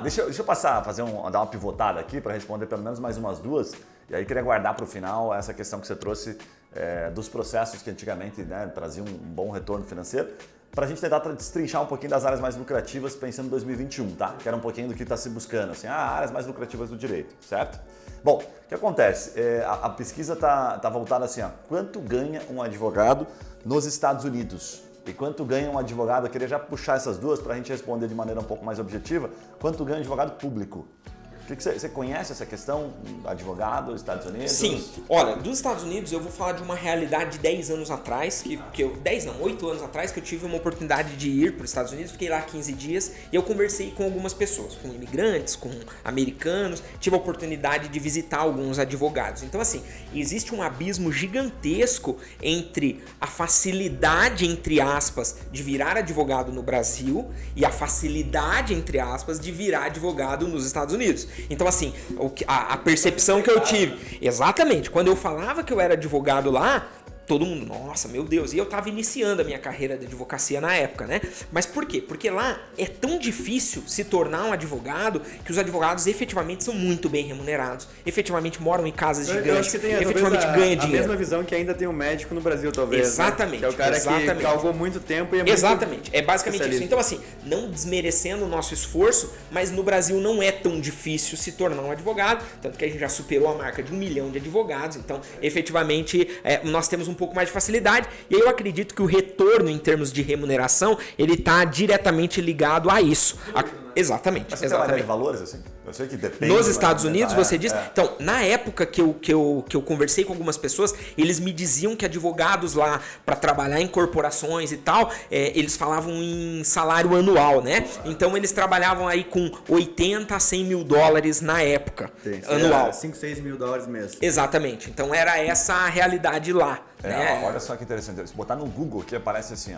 Deixa eu dar uma pivotada aqui para responder pelo menos mais umas duas. E aí queria guardar para o final essa questão que você trouxe dos processos que antigamente, né, traziam um bom retorno financeiro, para a gente tentar destrinchar um pouquinho das áreas mais lucrativas pensando em 2021, tá? Que era um pouquinho do que está se buscando, assim, áreas mais lucrativas do direito, certo? Bom, o que acontece? A pesquisa tá voltada assim, quanto ganha um advogado nos Estados Unidos? E quanto ganha um advogado? Eu queria já puxar essas duas para a gente responder de maneira um pouco mais objetiva. Quanto ganha um advogado público? Você conhece essa questão, advogado, Estados Unidos? Sim. Olha, dos Estados Unidos eu vou falar de uma realidade de 10 anos atrás, 8 anos atrás, que eu tive uma oportunidade de ir para os Estados Unidos, fiquei lá 15 dias e eu conversei com algumas pessoas, com imigrantes, com americanos, tive a oportunidade de visitar alguns advogados. Então, assim, existe um abismo gigantesco entre a facilidade, entre aspas, de virar advogado no Brasil e a facilidade, entre aspas, de virar advogado nos Estados Unidos. Então, assim, a percepção que eu tive... Exatamente. Quando eu falava que eu era advogado lá, todo mundo, nossa, meu Deus. E eu tava iniciando a minha carreira de advocacia na época, né? Mas por quê? Porque lá é tão difícil se tornar um advogado que os advogados efetivamente são muito bem remunerados, efetivamente moram em casas gigantes, eu acho que tem, efetivamente ganham dinheiro. A mesma visão que ainda tem um médico no Brasil, talvez. Exatamente. Né? Que é o cara que galgou muito tempo e é muito Exatamente. É basicamente isso. Então, assim, não desmerecendo o nosso esforço, mas no Brasil não é tão difícil se tornar um advogado, tanto que a gente já superou a marca de 1 milhão de advogados. Então, efetivamente, nós temos um pouco mais de facilidade, e eu acredito que o retorno em termos de remuneração, ele está diretamente ligado a isso. Exatamente. Mas você trabalha em valores, assim? Eu sei que depende. Nos Estados Unidos, você diz? Então, na época que eu conversei com algumas pessoas, eles me diziam que advogados lá, para trabalhar em corporações e tal, eles falavam em salário anual, né? Então, eles trabalhavam aí com 80 a 100 mil dólares na época, anual. 5, 6 mil dólares mês. Exatamente. Então, era essa a realidade lá. Olha só que interessante. Se botar no Google, que aparece assim,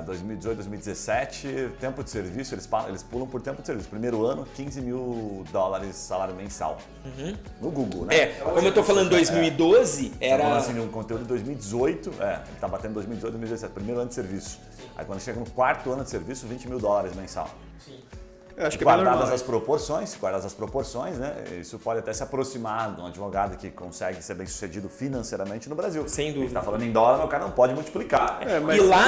2018, 2017, tempo de serviço, eles pulam por tempo de serviço. Primeiro ano, 15 mil dólares salário mensal. Uhum. No Google, né? Como eu tô falando 2012, era... Tá falando assim de um conteúdo de 2018, ele tá batendo 2018, 2017, primeiro ano de serviço. Aí quando chega no quarto ano de serviço, 20 mil dólares mensal. Sim. Eu acho que guardadas as proporções, né? Isso pode até se aproximar de um advogado que consegue ser bem sucedido financeiramente no Brasil. Sem dúvida. Ele tá falando em dólar, mas o cara não pode multiplicar. Mas e lá...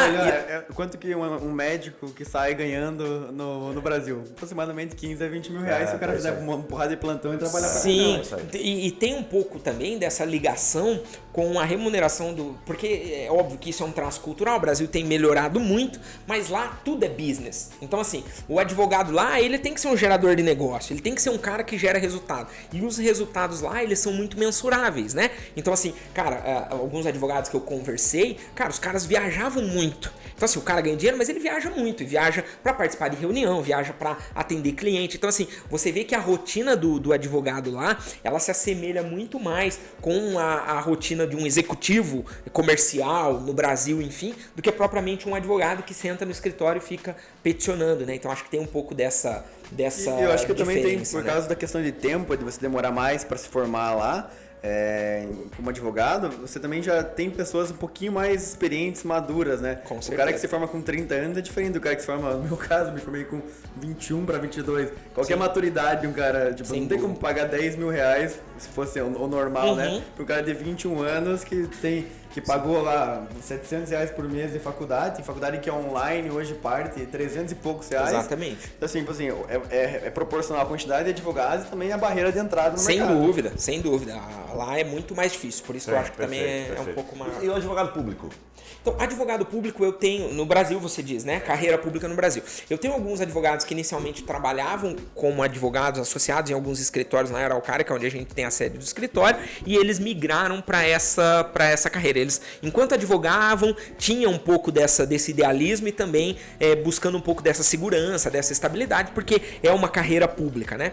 quanto que um médico que sai ganhando no Brasil? Aproximadamente 15 a 20 mil reais se o cara fizer uma porrada de plantão e trabalhar para Sim, e tem um pouco também dessa ligação com a remuneração do... Porque é óbvio que isso é um traço cultural, o Brasil tem melhorado muito, mas lá tudo é business. Então, assim, o advogado lá, ele tem que ser um gerador de negócio, ele tem que ser um cara que gera resultado. E os resultados lá, eles são muito mensuráveis, né? Então, assim, cara, alguns advogados que eu conversei, cara, os caras viajavam muito. Então, assim, o cara ganha dinheiro, mas ele viaja muito. E viaja para participar de reunião, viaja para atender cliente. Então, assim, você vê que a rotina do advogado lá, ela se assemelha muito mais com a rotina de um executivo comercial no Brasil, enfim, do que propriamente um advogado que senta no escritório e fica peticionando, né? Então, acho que tem um pouco dessa eu acho que também tem, por né? causa da questão de tempo, de você demorar mais para se formar lá, como advogado, você também já tem pessoas um pouquinho mais experientes, maduras, né? Com certeza. O cara que se forma com 30 anos é diferente do cara que se forma, no meu caso, me formei com 21 para 22. Qual que é a maturidade de um cara? Tipo, não tem como pagar 10 mil reais, se fosse o normal, né? Para um cara de 21 anos que pagou lá 700 reais por mês de faculdade, tem faculdade que é online, hoje parte 300 e poucos reais. Exatamente. Então, assim, é proporcional à quantidade de advogados e também a barreira de entrada no sem mercado. Sem dúvida. Lá é muito mais difícil, por isso que eu acho que também é um pouco mais... E o advogado público? Então, advogado público eu tenho, no Brasil você diz, né? Carreira pública no Brasil. Eu tenho alguns advogados que inicialmente trabalhavam como advogados associados em alguns escritórios na Araucária, onde a gente tem a sede do escritório, e eles migraram para essa carreira. Eles, enquanto advogavam, tinham um pouco desse idealismo e também buscando um pouco dessa segurança, dessa estabilidade, porque é uma carreira pública, né?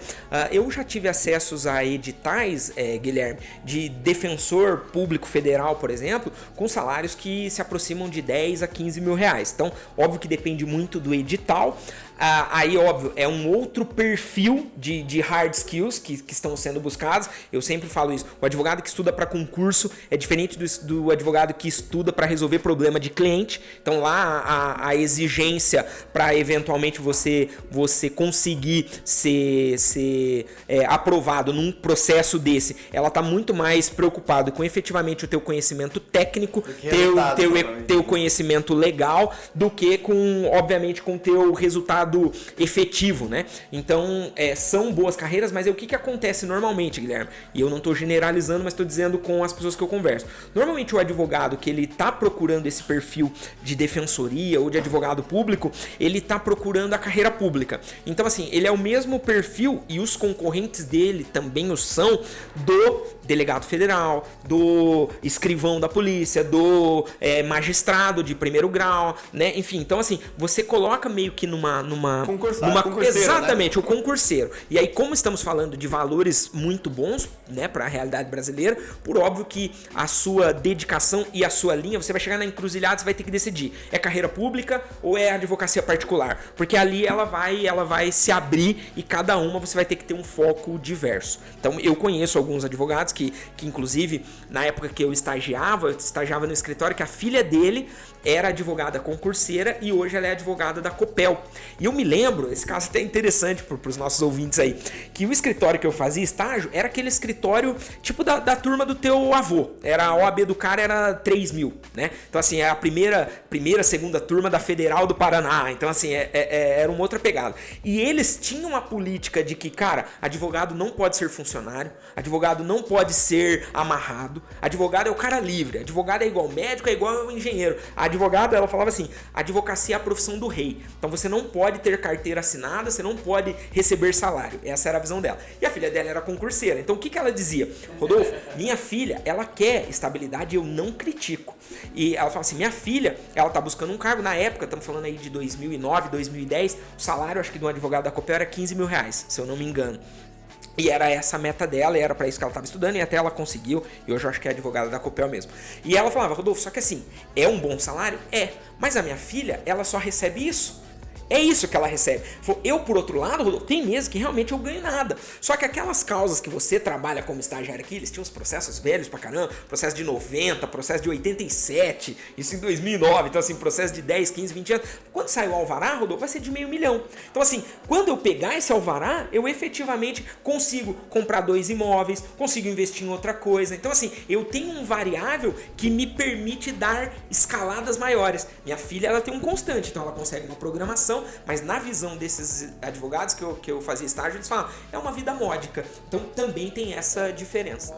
Eu já tive acessos a editais, Guilherme, de defensor público federal, por exemplo, com salários que se aproximam de 10 a 15 mil reais. Então, óbvio que depende muito do edital. aí óbvio, é um outro perfil de hard skills que estão sendo buscados. Eu sempre falo isso, o advogado que estuda para concurso é diferente do advogado que estuda para resolver problema de cliente. Então lá a exigência para eventualmente você conseguir ser aprovado num processo desse, ela tá muito mais preocupada com efetivamente o teu conhecimento técnico, teu conhecimento legal, do que com, obviamente, com o teu resultado efetivo, né? Então, são boas carreiras, mas o que acontece normalmente, Guilherme? E eu não estou generalizando, mas estou dizendo com as pessoas que eu converso. Normalmente o advogado que ele está procurando esse perfil de defensoria ou de advogado público, ele está procurando a carreira pública. Então, assim, ele é o mesmo perfil, e os concorrentes dele também o são, do delegado federal, do escrivão da polícia, do magistrado de primeiro grau, né? Enfim, então assim, você coloca meio que numa exatamente, né? O concurseiro. E aí, como estamos falando de valores muito bons, né, para a realidade brasileira, por óbvio que a sua dedicação e a sua linha, você vai chegar na encruzilhada, você vai ter que decidir, é carreira pública ou é advocacia particular? Porque ali ela vai se abrir e cada uma você vai ter que ter um foco diverso. Então, eu conheço alguns advogados que inclusive, na época que eu estagiava no escritório, que a filha dele era advogada concurseira e hoje ela é advogada da Copel. E eu me lembro, esse caso até é interessante para os nossos ouvintes aí, que o escritório que eu fazia estágio era aquele escritório tipo da turma do teu avô. A OAB do cara era 3 mil, né? Então assim, é a primeira, segunda turma da Federal do Paraná. Então assim, era uma outra pegada. E eles tinham uma política de que, cara, advogado não pode ser funcionário, advogado não pode ser amarrado, advogado é o cara livre, advogado é igual médico, é igual engenheiro. A advogada, ela falava assim, advocacia é a profissão do rei. Então você não pode ter carteira assinada, você não pode receber salário. Essa era a visão dela. E a filha dela era concurseira. Então o que ela dizia? Rodolfo, minha filha, ela quer estabilidade e eu não critico. E ela fala assim, minha filha, ela tá buscando um cargo. Na época, estamos falando aí de 2009, 2010, o salário, acho que de um advogado da Copel era 15 mil reais, se eu não me engano. E era essa a meta dela, e era pra isso que ela estava estudando, e até ela conseguiu, e hoje eu acho que é advogada da Copel mesmo. E ela falava, Rodolfo, só que assim, é um bom salário? É, mas a minha filha, ela só recebe isso. É isso que ela recebe. Eu, por outro lado, Rodolfo, tem meses que realmente eu ganho nada. Só que aquelas causas que você trabalha como estagiário aqui, eles tinham uns processos velhos pra caramba, processo de 90, processo de 87, isso em 2009, então assim, processo de 10, 15, 20 anos. Quando sai o alvará, Rodolfo, vai ser de $500 mil. Então assim, quando eu pegar esse alvará, eu efetivamente consigo comprar 2 imóveis, consigo investir em outra coisa. Então assim, eu tenho um variável que me permite dar escaladas maiores. Minha filha, ela tem um constante, então ela consegue uma programação, mas na visão desses advogados que eu fazia estágio, eles falam, é uma vida módica. Então também tem essa diferença.